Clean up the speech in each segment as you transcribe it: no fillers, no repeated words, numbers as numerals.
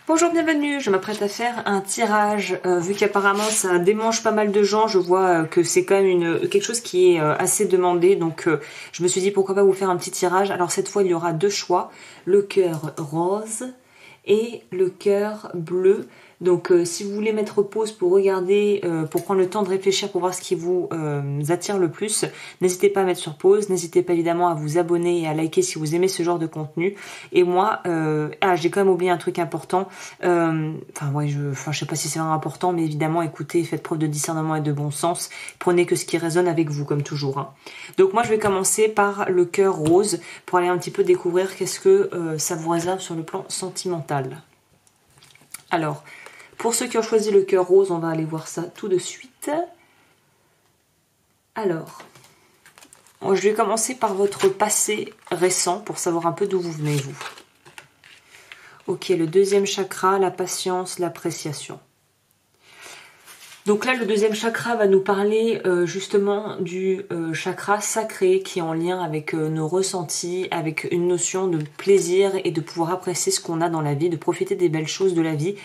Bonjour, bienvenue, je m'apprête à faire un tirage, vu qu'apparemment ça démange pas mal de gens, je vois que c'est quand même quelque chose qui est assez demandé, donc je me suis dit pourquoi pas vous faire un petit tirage. Alors cette fois il y aura deux choix, le cœur rose et le cœur bleu. Donc si vous voulez mettre pause pour regarder, pour prendre le temps de réfléchir pour voir ce qui vous attire le plus, n'hésitez pas à mettre sur pause, n'hésitez pas évidemment à vous abonner et à liker si vous aimez ce genre de contenu. Et moi, j'ai quand même oublié un truc important, je sais pas si c'est vraiment important, mais évidemment écoutez, faites preuve de discernement et de bon sens, prenez que ce qui résonne avec vous comme toujours, hein. Donc moi je vais commencer par le cœur rose pour aller un petit peu découvrir qu'est-ce que ça vous réserve sur le plan sentimental. Alors, pour ceux qui ont choisi le cœur rose, on va aller voir ça tout de suite. Alors, je vais commencer par votre passé récent pour savoir un peu d'où vous venez, vous. Ok, le deuxième chakra, la patience, l'appréciation. Donc là, le deuxième chakra va nous parler justement du chakra sacré qui est en lien avec nos ressentis, avec une notion de plaisir et de pouvoir apprécier ce qu'on a dans la vie, de profiter des belles choses de la vie.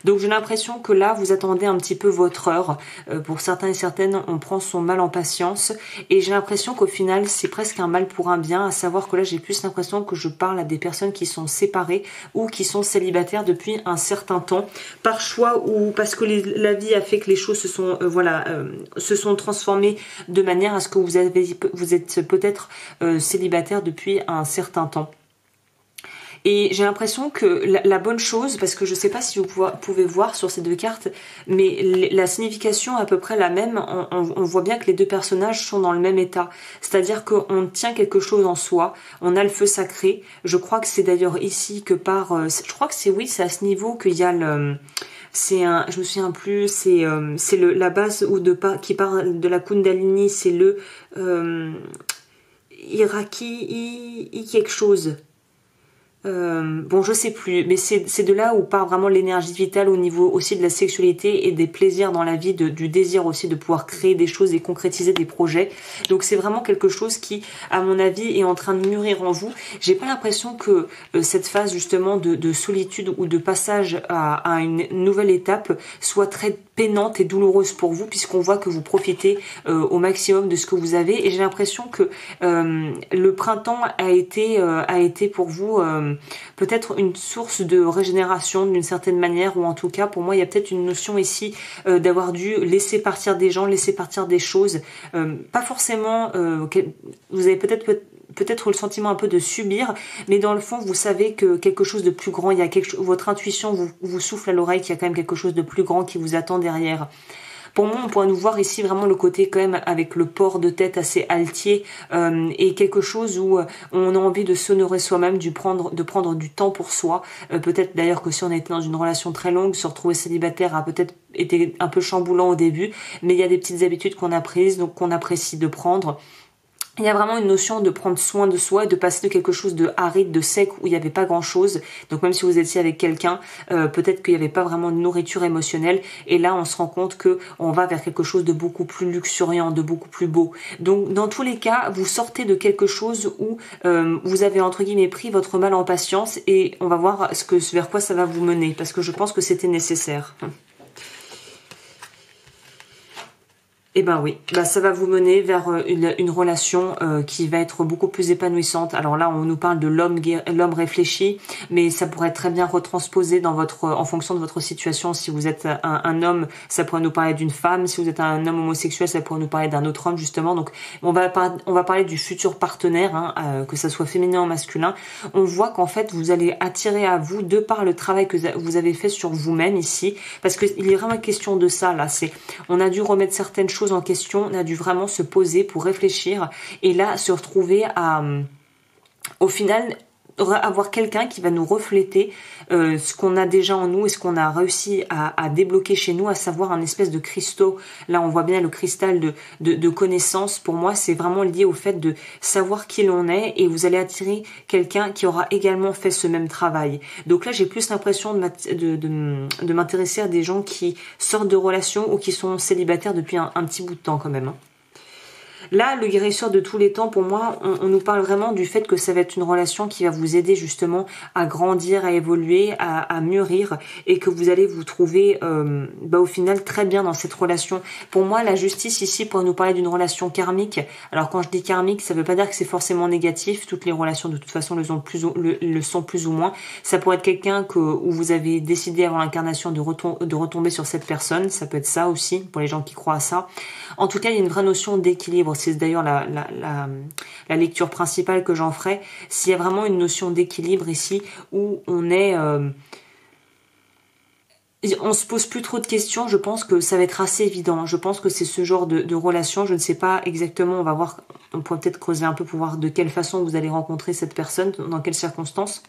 Donc j'ai l'impression que là, vous attendez un petit peu votre heure. Pour certains et certaines, on prend son mal en patience. Et j'ai l'impression qu'au final, c'est presque un mal pour un bien, à savoir que là, j'ai plus l'impression que je parle à des personnes qui sont séparées ou qui sont célibataires depuis un certain temps, par choix ou parce que la vie a fait que les choses se sont transformées de manière à ce que vous êtes peut-être célibataire depuis un certain temps. Et j'ai l'impression que la bonne chose, parce que je ne sais pas si vous pouvez voir sur ces deux cartes, mais la signification est à peu près la même. On voit bien que les deux personnages sont dans le même état. C'est-à-dire qu'on tient quelque chose en soi, on a le feu sacré. Je crois que c'est d'ailleurs ici que je crois que c'est à ce niveau qu'il y a je me souviens plus, c'est la base qui part de la Kundalini, c'est le Iraki quelque chose. Je sais plus, mais c'est de là où part vraiment l'énergie vitale au niveau aussi de la sexualité et des plaisirs dans la vie, du désir aussi de pouvoir créer des choses et concrétiser des projets. Donc c'est vraiment quelque chose qui, à mon avis, est en train de mûrir en vous. J'ai pas l'impression que cette phase justement de solitude ou de passage à une nouvelle étape soit très peinante et douloureuse pour vous, puisqu'on voit que vous profitez au maximum de ce que vous avez. Et j'ai l'impression que le printemps a été pour vous peut-être une source de régénération d'une certaine manière, ou en tout cas pour moi il y a peut-être une notion ici d'avoir dû laisser partir des gens, laisser partir des choses, pas forcément vous avez peut-être le sentiment un peu de subir, mais dans le fond vous savez que quelque chose de plus grand, il y a votre intuition vous souffle à l'oreille qu'il y a quand même quelque chose de plus grand qui vous attend derrière. Pour moi, on pourrait nous voir ici vraiment le côté quand même avec le port de tête assez altier et quelque chose où on a envie de s'honorer soi-même, de prendre du temps pour soi. Peut-être d'ailleurs que si on était dans une relation très longue, se retrouver célibataire a peut-être été un peu chamboulant au début, mais il y a des petites habitudes qu'on a prises, donc qu'on apprécie de prendre. Il y a vraiment une notion de prendre soin de soi et de passer de quelque chose de aride, de sec, où il n'y avait pas grand chose. Donc même si vous étiez avec quelqu'un, peut-être qu'il n'y avait pas vraiment de nourriture émotionnelle. Et là, on se rend compte que on va vers quelque chose de beaucoup plus luxuriant, de beaucoup plus beau. Donc dans tous les cas, vous sortez de quelque chose où vous avez entre guillemets pris votre mal en patience, et on va voir vers quoi ça va vous mener, parce que je pense que c'était nécessaire. Eh ben oui, ça va vous mener vers une relation qui va être beaucoup plus épanouissante. Alors là, on nous parle de l'homme réfléchi, mais ça pourrait très bien retransposer en fonction de votre situation. Si vous êtes un homme, ça pourrait nous parler d'une femme. Si vous êtes un homme homosexuel, ça pourrait nous parler d'un autre homme, justement. Donc on va parler du futur partenaire, hein, que ça soit féminin ou masculin. On voit qu'en fait, vous allez attirer à vous, de par le travail que vous avez fait sur vous-même ici, parce qu'il est vraiment question de ça là. On a dû remettre certaines choses en question, on a dû vraiment se poser pour réfléchir et là se retrouver au final avoir quelqu'un qui va nous refléter ce qu'on a déjà en nous et ce qu'on a réussi à débloquer chez nous, à savoir un espèce de cristaux. Là on voit bien le cristal de connaissance. Pour moi c'est vraiment lié au fait de savoir qui l'on est, et vous allez attirer quelqu'un qui aura également fait ce même travail. Donc là j'ai plus l'impression de m'intéresser à des gens qui sortent de relations ou qui sont célibataires depuis un petit bout de temps quand même, hein. Là, le guérisseur de tous les temps, pour moi, on nous parle vraiment du fait que ça va être une relation qui va vous aider justement à grandir, à évoluer, à mûrir, et que vous allez vous trouver au final très bien dans cette relation. Pour moi, la justice ici pourrait nous parler d'une relation karmique. Alors quand je dis karmique, ça veut pas dire que c'est forcément négatif. Toutes les relations de toute façon le sont plus ou moins. Ça pourrait être quelqu'un où vous avez décidé avant l'incarnation de retomber sur cette personne. Ça peut être ça aussi pour les gens qui croient à ça. En tout cas, il y a une vraie notion d'équilibre. C'est d'ailleurs la lecture principale que j'en ferai. S'il y a vraiment une notion d'équilibre ici où on se pose plus trop de questions, je pense que ça va être assez évident. Je pense que c'est ce genre de relation. Je ne sais pas exactement, on va voir, on pourrait peut-être creuser un peu pour voir de quelle façon vous allez rencontrer cette personne, dans quelles circonstances.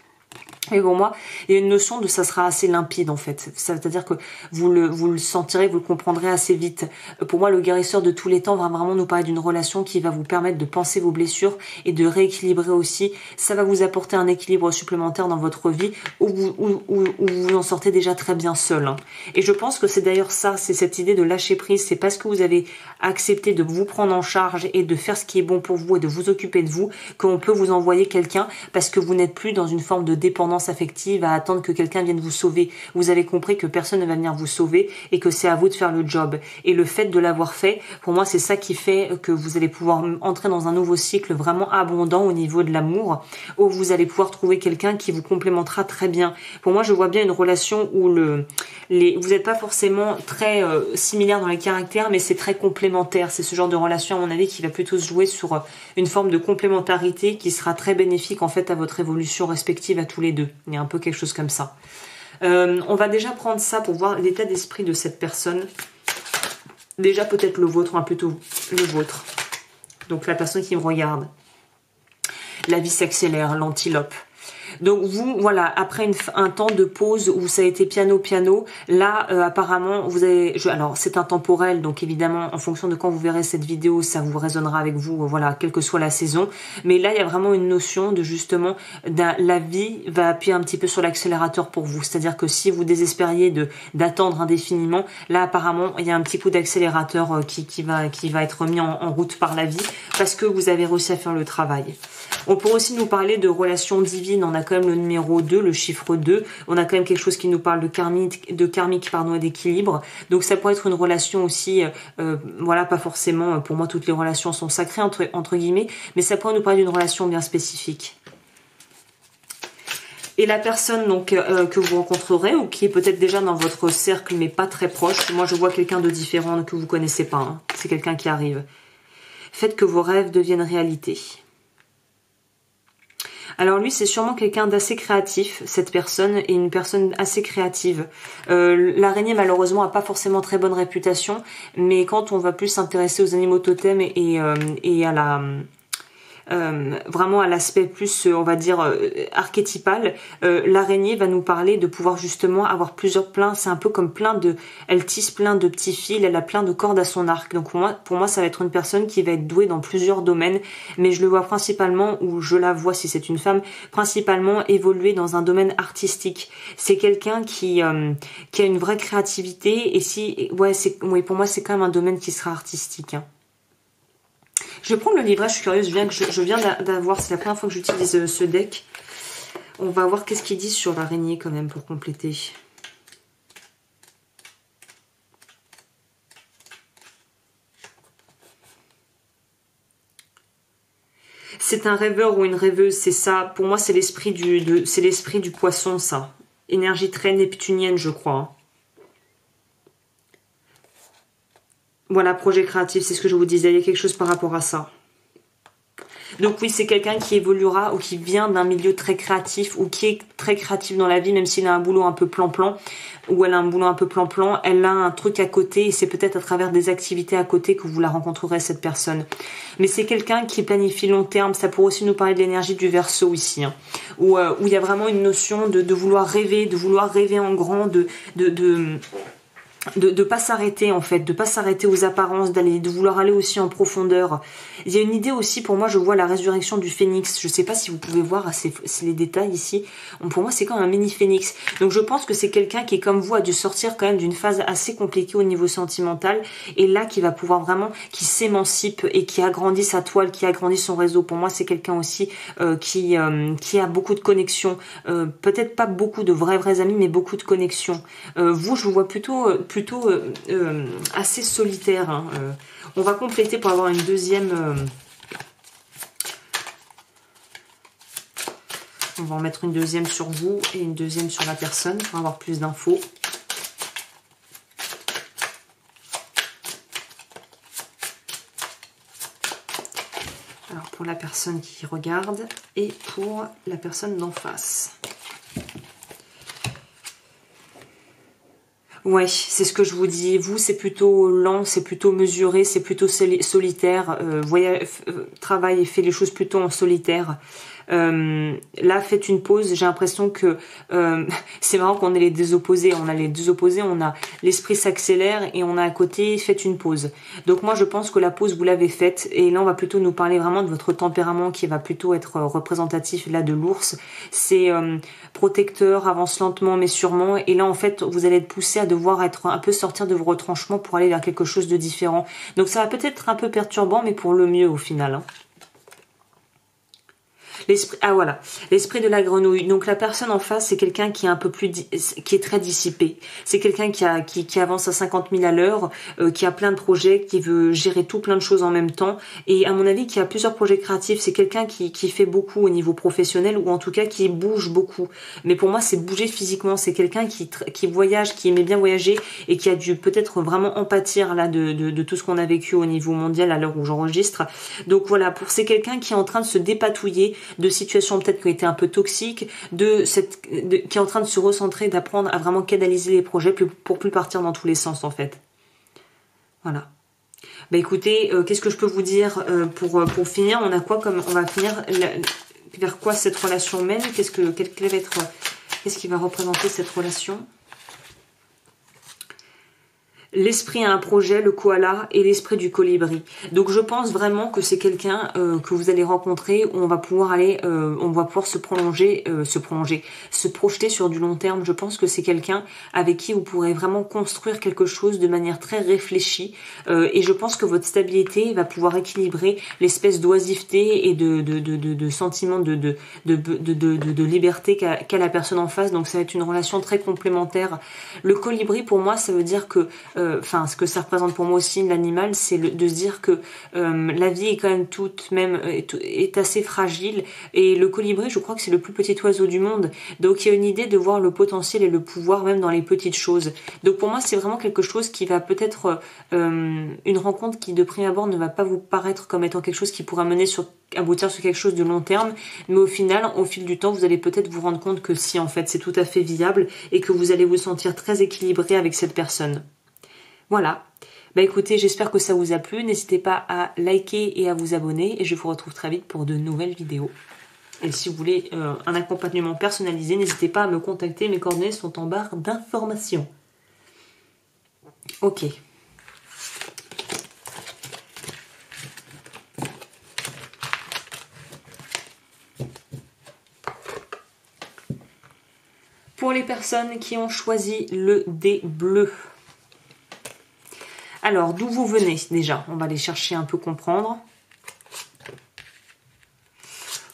Et pour moi, il y a une notion de ça sera assez limpide en fait. C'est-à-dire que vous le sentirez, vous le comprendrez assez vite. Pour moi, le guérisseur de tous les temps va vraiment nous parler d'une relation qui va vous permettre de penser vos blessures et de rééquilibrer aussi. Ça va vous apporter un équilibre supplémentaire dans votre vie où vous en sortez déjà très bien seul. Et je pense que c'est d'ailleurs ça, c'est cette idée de lâcher prise. C'est parce que vous avez accepté de vous prendre en charge et de faire ce qui est bon pour vous et de vous occuper de vous qu'on peut vous envoyer quelqu'un parce que vous n'êtes plus dans une forme de dépendance affective à attendre que quelqu'un vienne vous sauver. Vous avez compris que personne ne va venir vous sauver et que c'est à vous de faire le job. Et le fait de l'avoir fait, pour moi, c'est ça qui fait que vous allez pouvoir entrer dans un nouveau cycle vraiment abondant au niveau de l'amour, où vous allez pouvoir trouver quelqu'un qui vous complémentera très bien. Pour moi, je vois bien une relation où vous n'êtes pas forcément très similaires dans les caractères, mais c'est très complémentaire. C'est ce genre de relation, à mon avis, qui va plutôt se jouer sur une forme de complémentarité qui sera très bénéfique en fait à votre évolution respective à tous les deux. Il y a un peu quelque chose comme ça. On va déjà prendre ça pour voir l'état d'esprit de cette personne. Déjà peut-être le vôtre, plutôt le vôtre. Donc la personne qui me regarde. La vie s'accélère, l'antilope. Donc vous, voilà, après un temps de pause où ça a été piano, là apparemment vous avez, alors c'est intemporel, donc évidemment en fonction de quand vous verrez cette vidéo, ça vous résonnera avec vous, voilà, quelle que soit la saison. Mais là il y a vraiment une notion de justement, la vie va appuyer un petit peu sur l'accélérateur pour vous. C'est-à-dire que si vous désespériez d'attendre indéfiniment, là apparemment il y a un petit coup d'accélérateur qui va être mis en route par la vie parce que vous avez réussi à faire le travail. On peut aussi nous parler de relations divines. On a quand même le numéro 2, le chiffre 2. On a quand même quelque chose qui nous parle de karmique et d'équilibre. Donc ça pourrait être une relation aussi, voilà, pas forcément, pour moi toutes les relations sont sacrées entre guillemets, mais ça pourrait nous parler d'une relation bien spécifique. Et la personne donc que vous rencontrerez ou qui est peut-être déjà dans votre cercle mais pas très proche, moi je vois quelqu'un de différent que vous connaissez pas, hein. C'est quelqu'un qui arrive. Faites que vos rêves deviennent réalité. Alors lui, c'est sûrement quelqu'un d'assez créatif, cette personne, et une personne assez créative. L'araignée, malheureusement, a pas forcément très bonne réputation, mais quand on va plus s'intéresser aux animaux totems et à la... vraiment à l'aspect plus, on va dire, archétypal, l'araignée va nous parler de pouvoir justement avoir c'est un peu comme elle tisse plein de petits fils, elle a plein de cordes à son arc. Donc pour moi, ça va être une personne qui va être douée dans plusieurs domaines, mais je le vois principalement, ou je la vois si c'est une femme, principalement évoluer dans un domaine artistique. C'est quelqu'un qui a une vraie créativité, et pour moi, c'est quand même un domaine qui sera artistique, hein. Je vais prendre le livret, je suis curieuse, je viens d'avoir, c'est la première fois que j'utilise ce deck. On va voir qu'est-ce qu'il dit sur l'araignée quand même pour compléter. C'est un rêveur ou une rêveuse, c'est ça. Pour moi, c'est l'esprit du poisson, ça. Énergie très neptunienne, je crois, hein. Voilà, projet créatif, c'est ce que je vous disais, il y a quelque chose par rapport à ça. Donc oui, c'est quelqu'un qui évoluera ou qui vient d'un milieu très créatif ou qui est très créatif dans la vie, même s'il a un boulot un peu plan-plan, ou elle a un boulot un peu plan-plan, elle a un truc à côté et c'est peut-être à travers des activités à côté que vous la rencontrerez, cette personne. Mais c'est quelqu'un qui planifie long terme, ça pourrait aussi nous parler de l'énergie du Verseau ici, hein, où il y a vraiment une notion de vouloir rêver en grand, de pas s'arrêter en fait, de pas s'arrêter aux apparences, de vouloir aller aussi en profondeur. Il y a une idée aussi, pour moi je vois la résurrection du phénix, je sais pas si vous pouvez voir c'est les détails ici, pour moi c'est comme un mini phénix, donc je pense que c'est quelqu'un qui comme vous a dû sortir quand même d'une phase assez compliquée au niveau sentimental, et là qui va pouvoir vraiment, qui s'émancipe et qui agrandit sa toile, qui agrandit son réseau. Pour moi c'est quelqu'un aussi qui a beaucoup de connexions, peut-être pas beaucoup de vrais amis, mais beaucoup de connexions. Vous je vous vois plutôt assez solitaire. Hein. On va compléter pour avoir une deuxième... on va en mettre une deuxième sur vous et une deuxième sur la personne pour avoir plus d'infos. Alors pour la personne qui regarde et pour la personne d'en face. Ouais, c'est ce que je vous dis. Vous, c'est plutôt lent, c'est plutôt mesuré, c'est plutôt solitaire. Travaille et fait les choses plutôt en solitaire. Là, faites une pause. J'ai l'impression que c'est marrant qu'on ait les deux opposés. On a les deux opposés. On a l'esprit s'accélère et on a à côté faites une pause. Donc moi, je pense que la pause vous l'avez faite. Et là, on va plutôt nous parler vraiment de votre tempérament qui va plutôt être représentatif là de l'ours. C'est protecteur, avance lentement mais sûrement. Et là, en fait, vous allez être poussé à devoir être un peu sortir de vos retranchements pour aller vers quelque chose de différent. Donc ça va peut-être être un peu perturbant, mais pour le mieux au final. Hein. L'esprit, ah voilà, l'esprit de la grenouille. Donc la personne en face, c'est quelqu'un qui est un peu plus, qui est très dissipé. C'est quelqu'un qui avance à 50 000 à l'heure, qui a plein de projets, qui veut gérer tout plein de choses en même temps. Et à mon avis, qui a plusieurs projets créatifs. C'est quelqu'un qui fait beaucoup au niveau professionnel ou en tout cas qui bouge beaucoup. Mais pour moi, c'est bouger physiquement. C'est quelqu'un qui voyage, qui aimait bien voyager et qui a dû peut-être vraiment empâtir là de tout ce qu'on a vécu au niveau mondial à l'heure où j'enregistre. Donc voilà, c'est quelqu'un qui est en train de se dépatouiller de situations peut-être qui ont été un peu toxiques, qui est en train de se recentrer, d'apprendre à vraiment canaliser les projets pour plus partir dans tous les sens en fait. Voilà. Bah écoutez, qu'est-ce que je peux vous dire pour finir? On a quoi comme, on va finir vers quoi cette relation mène? Qu'est-ce qui va représenter cette relation? L'esprit a un projet, le koala, et l'esprit du colibri. Donc je pense vraiment que c'est quelqu'un que vous allez rencontrer où on va pouvoir aller, on va pouvoir se projeter sur du long terme. Je pense que c'est quelqu'un avec qui vous pourrez vraiment construire quelque chose de manière très réfléchie. Et je pense que votre stabilité va pouvoir équilibrer l'espèce d'oisiveté et de sentiment de liberté qu'a la personne en face. Donc ça va être une relation très complémentaire. Le colibri, pour moi, ça veut dire que ce que ça représente pour moi aussi l'animal, c'est de se dire que la vie est quand même est assez fragile, et le colibri, je crois que c'est le plus petit oiseau du monde, donc il y a une idée de voir le potentiel et le pouvoir même dans les petites choses. Donc pour moi c'est vraiment quelque chose qui va peut-être une rencontre qui de prime abord ne va pas vous paraître comme étant quelque chose qui pourra aboutir sur quelque chose de long terme, mais au final, au fil du temps, vous allez peut-être vous rendre compte que si en fait c'est tout à fait viable et que vous allez vous sentir très équilibré avec cette personne. Voilà, bah écoutez, j'espère que ça vous a plu, n'hésitez pas à liker et à vous abonner, et je vous retrouve très vite pour de nouvelles vidéos. Et si vous voulez un accompagnement personnalisé, n'hésitez pas à me contacter, mes coordonnées sont en barre d'informations. Ok. Pour les personnes qui ont choisi le dé bleu. Alors, d'où vous venez déjà? On va aller chercher un peu comprendre.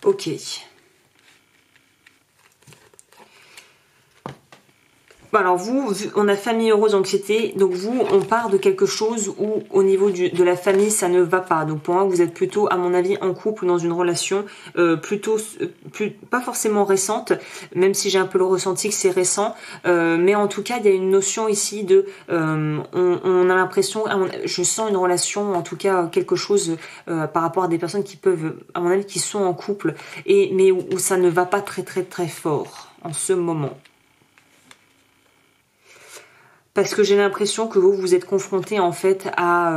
Ok. Alors vous, on a famille heureuse, anxiété, donc vous, on part de quelque chose où au niveau de la famille, ça ne va pas. Donc pour moi, vous êtes plutôt, à mon avis, en couple ou dans une relation pas forcément récente, même si j'ai un peu le ressenti que c'est récent, mais en tout cas, il y a une notion ici de, on a l'impression, je sens une relation, en tout cas quelque chose par rapport à des personnes qui peuvent, à mon avis, qui sont en couple, mais où ça ne va pas très très très fort en ce moment. Parce que j'ai l'impression que vous êtes confronté en fait à...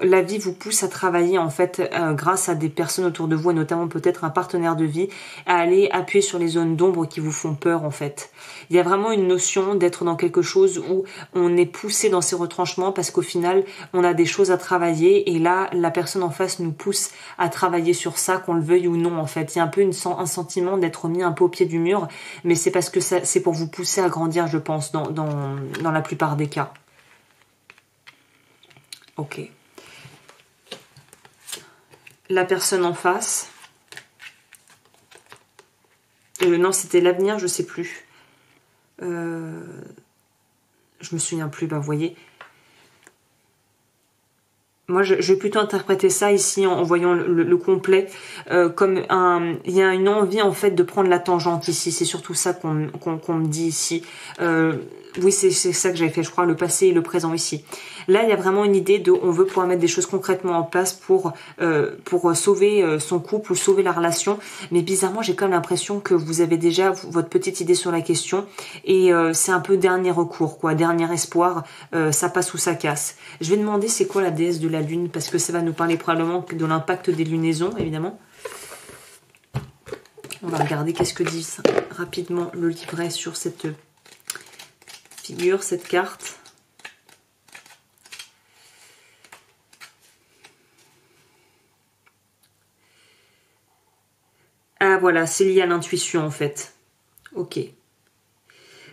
la vie vous pousse à travailler en fait grâce à des personnes autour de vous, et notamment peut-être un partenaire de vie, à aller appuyer sur les zones d'ombre qui vous font peur en fait. Il y a vraiment une notion d'être dans quelque chose où on est poussé dans ses retranchements parce qu'au final on a des choses à travailler, et là la personne en face nous pousse à travailler sur ça, qu'on le veuille ou non en fait. Il y a un peu un sentiment d'être mis un peu au pied du mur, mais c'est parce que c'est pour vous pousser à grandir, je pense, dans la plupart des cas. Ok. La personne en face. Non, c'était l'avenir, je sais plus. Je me souviens plus, bah vous voyez. Moi, je vais plutôt interpréter ça ici en voyant le complet comme il y a une envie en fait de prendre la tangente ici. C'est surtout ça qu'on me dit ici. Oui, c'est ça que j'avais fait, je crois, le passé et le présent ici. Là, il y a vraiment une idée de, on veut pouvoir mettre des choses concrètement en place pour sauver son couple ou sauver la relation. Mais bizarrement, j'ai quand même l'impression que vous avez déjà votre petite idée sur la question, et c'est un peu dernier recours, quoi, dernier espoir. Ça passe ou ça casse. Je vais demander c'est quoi la déesse de la lune, parce que ça va nous parler probablement de l'impact des lunaisons, évidemment. On va regarder qu'est-ce que dit rapidement le livret sur cette figure, cette carte. Ah voilà, c'est lié à l'intuition en fait. Ok.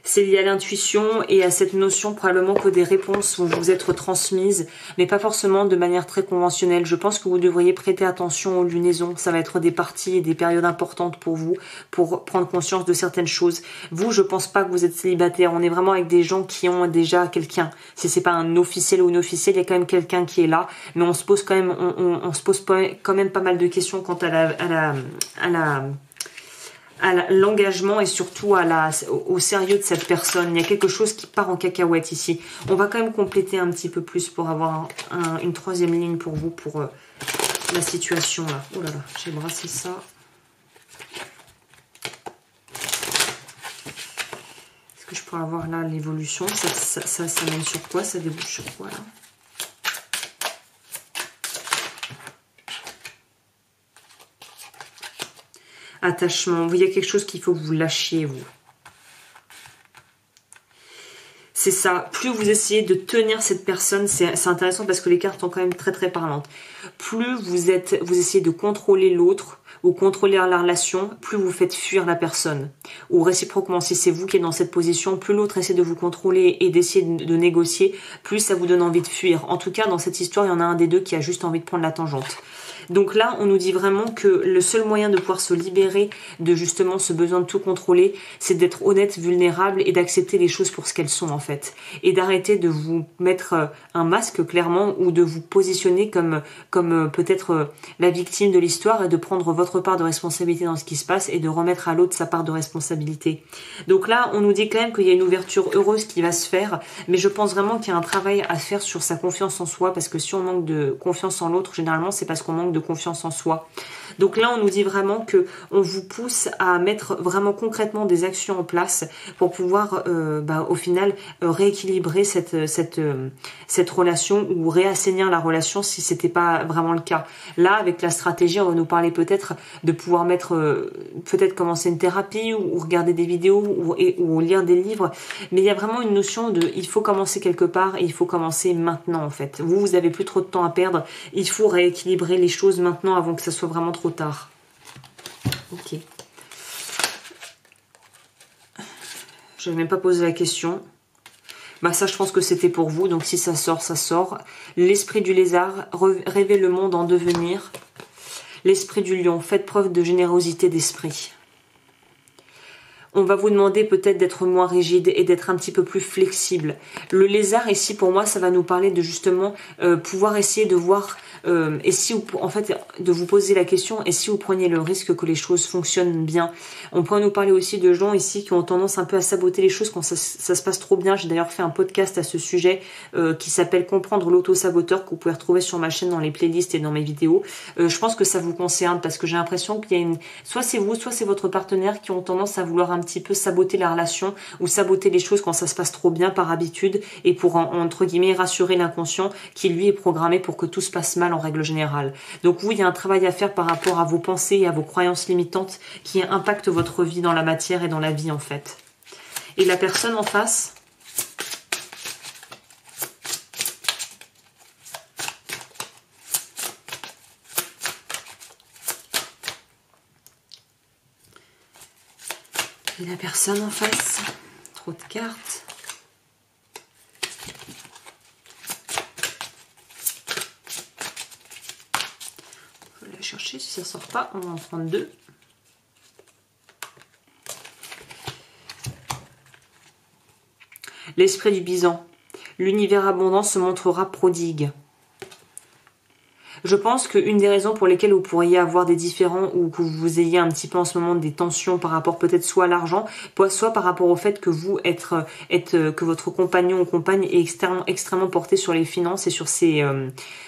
C'est lié à l'intuition et à cette notion probablement que des réponses vont vous être transmises, mais pas forcément de manière très conventionnelle. Je pense que vous devriez prêter attention aux lunaisons. Ça va être des parties et des périodes importantes pour vous, pour prendre conscience de certaines choses. Vous, je pense pas que vous êtes célibataire. On est vraiment avec des gens qui ont déjà quelqu'un. Si c'est pas un officiel ou une officielle, il y a quand même quelqu'un qui est là. Mais on se pose quand même, on se pose quand même pas mal de questions quant à l'engagement et surtout au sérieux de cette personne. Il y a quelque chose qui part en cacahuète ici. On va quand même compléter un petit peu plus pour avoir une troisième ligne pour vous, pour la situation là. Oh là là, j'ai brassé ça. Est-ce que je pourrais avoir là l'évolution? Ça mène sur quoi? Ça débouche sur quoi là? Attachement. Il y a quelque chose qu'il faut que vous lâchiez, vous. C'est ça. Plus vous essayez de tenir cette personne, c'est intéressant parce que les cartes sont quand même très très parlantes. Plus vous essayez de contrôler l'autre ou contrôler la relation, plus vous faites fuir la personne. Ou réciproquement, si c'est vous qui êtes dans cette position, plus l'autre essaie de vous contrôler et d'essayer de négocier, plus ça vous donne envie de fuir. En tout cas, dans cette histoire, il y en a un des deux qui a juste envie de prendre la tangente. Donc là, on nous dit vraiment que le seul moyen de pouvoir se libérer de justement ce besoin de tout contrôler, c'est d'être honnête, vulnérable et d'accepter les choses pour ce qu'elles sont en fait. Et d'arrêter de vous mettre un masque clairement, ou de vous positionner comme peut-être la victime de l'histoire, et de prendre votre part de responsabilité dans ce qui se passe et de remettre à l'autre sa part de responsabilité. Donc là, on nous dit quand même qu'il y a une ouverture heureuse qui va se faire, mais je pense vraiment qu'il y a un travail à faire sur sa confiance en soi, parce que si on manque de confiance en l'autre, généralement c'est parce qu'on manque de confiance en soi. Donc là, on nous dit vraiment que on vous pousse à mettre vraiment concrètement des actions en place pour pouvoir, au final, rééquilibrer cette relation, ou réassainir la relation si c'était pas vraiment le cas. Là, avec la stratégie, on va nous parler peut-être de pouvoir peut-être commencer une thérapie, ou regarder des vidéos, ou lire des livres. Mais il y a vraiment une notion de, il faut commencer quelque part, et il faut commencer maintenant en fait. Vous avez plus trop de temps à perdre. Il faut rééquilibrer les choses maintenant avant que ça soit vraiment trop tard. Ok. Je n'avais même pas posé la question. Bah ça, je pense que c'était pour vous. Donc si ça sort, ça sort. L'esprit du lézard, rêvez le monde en devenir. L'esprit du lion, faites preuve de générosité d'esprit. On va vous demander peut-être d'être moins rigide et d'être un petit peu plus flexible. Le lézard ici, pour moi, ça va nous parler de justement pouvoir essayer de voir, et si vous, en fait, de vous poser la question, et si vous preniez le risque que les choses fonctionnent bien. On pourrait nous parler aussi de gens ici qui ont tendance un peu à saboter les choses quand ça se passe trop bien. J'ai d'ailleurs fait un podcast à ce sujet qui s'appelle Comprendre l'auto-saboteur, que vous pouvez retrouver sur ma chaîne dans les playlists et dans mes vidéos. Je pense que ça vous concerne, parce que j'ai l'impression qu'il y a soit c'est vous, soit c'est votre partenaire qui ont tendance à vouloir un petit peu saboter la relation ou saboter les choses quand ça se passe trop bien par habitude et pour, entre guillemets, rassurer l'inconscient qui lui est programmé pour que tout se passe mal en règle générale. Donc oui, il y a un travail à faire par rapport à vos pensées et à vos croyances limitantes qui impactent votre vie dans la matière et dans la vie en fait. Et la personne en face... Et la personne en face, trop de cartes. On va la chercher, si ça sort pas, on va en prendre deux. L'esprit du bison. L'univers abondant se montrera prodigue. Je pense qu'une des raisons pour lesquelles vous pourriez avoir des différends ou que vous ayez un petit peu en ce moment des tensions par rapport peut-être soit à l'argent, soit par rapport au fait que vous que votre compagnon ou compagne est extrêmement porté sur les finances et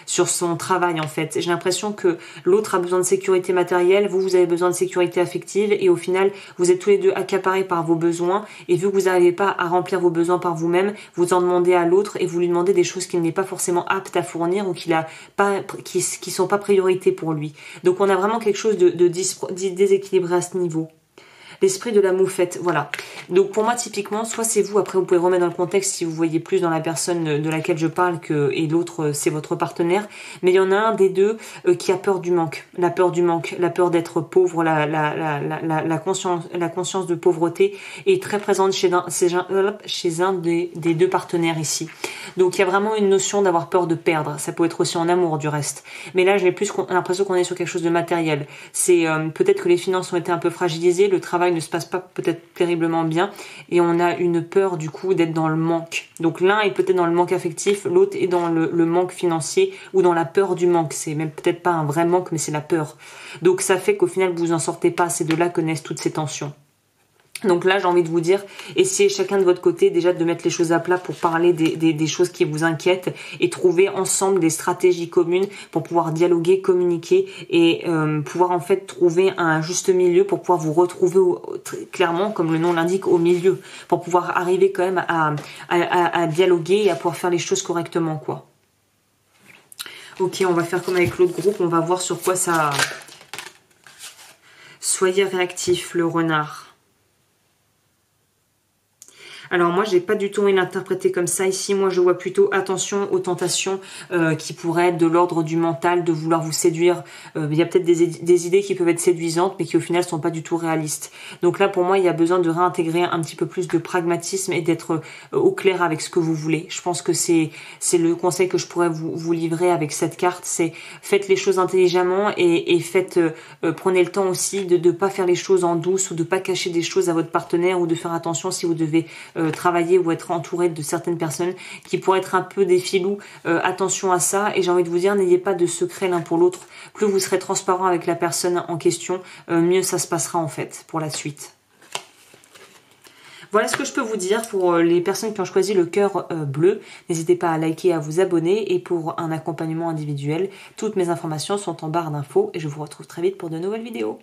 sur son travail en fait. J'ai l'impression que l'autre a besoin de sécurité matérielle, vous avez besoin de sécurité affective et au final vous êtes tous les deux accaparés par vos besoins et vu que vous n'arrivez pas à remplir vos besoins par vous-même, vous en demandez à l'autre et vous lui demandez des choses qu'il n'est pas forcément apte à fournir ou qui sont pas priorité pour lui. Donc on a vraiment quelque chose de déséquilibré à ce niveau. L'esprit de la moufette, voilà. Donc pour moi typiquement, soit c'est vous, après vous pouvez remettre dans le contexte si vous voyez plus dans la personne de laquelle je parle et l'autre c'est votre partenaire, mais il y en a un des deux qui a peur du manque, la peur du manque, la peur d'être pauvre, la conscience de pauvreté est très présente chez un des deux partenaires ici. Donc il y a vraiment une notion d'avoir peur de perdre, ça peut être aussi en amour du reste. Mais là j'ai plus l'impression qu'on est sur quelque chose de matériel. C'est peut-être que les finances ont été un peu fragilisées, le travail ne se passe pas peut-être terriblement bien et on a une peur du coup d'être dans le manque. Donc l'un est peut-être dans le manque affectif, l'autre est dans le manque financier ou dans la peur du manque. C'est même peut-être pas un vrai manque mais c'est la peur. Donc ça fait qu'au final vous en sortez pas, c'est de là que naissent toutes ces tensions. Donc là, j'ai envie de vous dire, essayez chacun de votre côté déjà de mettre les choses à plat pour parler des choses qui vous inquiètent et trouver ensemble des stratégies communes pour pouvoir dialoguer, communiquer et pouvoir en fait trouver un juste milieu pour pouvoir vous retrouver clairement, comme le nom l'indique, au milieu, pour pouvoir arriver quand même à dialoguer et à pouvoir faire les choses correctement, quoi. Ok, on va faire comme avec l'autre groupe, on va voir sur quoi ça... Soyez réactif, le renard. Alors moi, j'ai pas du tout envie de l'interpréter comme ça. Ici, moi, je vois plutôt attention aux tentations qui pourraient être de l'ordre du mental, de vouloir vous séduire. Il y a peut-être des idées qui peuvent être séduisantes, mais qui au final sont pas du tout réalistes. Donc là, pour moi, il y a besoin de réintégrer un petit peu plus de pragmatisme et d'être au clair avec ce que vous voulez. Je pense que c'est le conseil que je pourrais vous livrer avec cette carte. C'est faites les choses intelligemment et prenez le temps aussi de pas faire les choses en douce ou de pas cacher des choses à votre partenaire ou de faire attention si vous devez travailler ou être entouré de certaines personnes qui pourraient être un peu des filous. Attention à ça et j'ai envie de vous dire, n'ayez pas de secret l'un pour l'autre. Plus vous serez transparent avec la personne en question, mieux ça se passera en fait pour la suite. Voilà ce que je peux vous dire pour les personnes qui ont choisi le cœur bleu. N'hésitez pas à liker et à vous abonner. Et pour un accompagnement individuel, toutes mes informations sont en barre d'infos. Et je vous retrouve très vite pour de nouvelles vidéos.